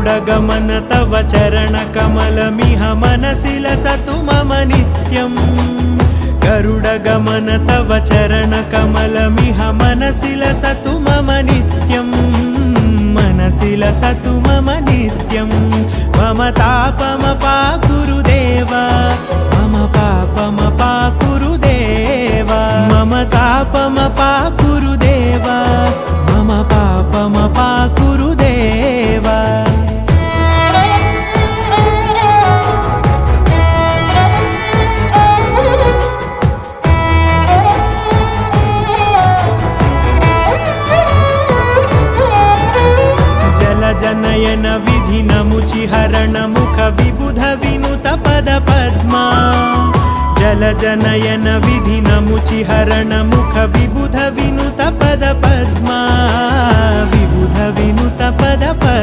गरुडगमन तव चरणकमलमिह मनसि लसतु मम नित्यम् गरुडगमन तव चरणकमलमिह मनसि लसतु मम नित्यम् मनसि लसतु मम नित्यं मम तापमपाकुरु देवा मम पापमपाकुरु देवा मम तापमपाकुरु देवा मम पापमपाकुरु देवा जनयन विधिन मुचिहरण मुख विबुध विनुत पद पद्मा जल जनयन विधिन मुचिहरण मुख विबुध विनुत पद पद्मा विबुध विनुत पद पद्मा।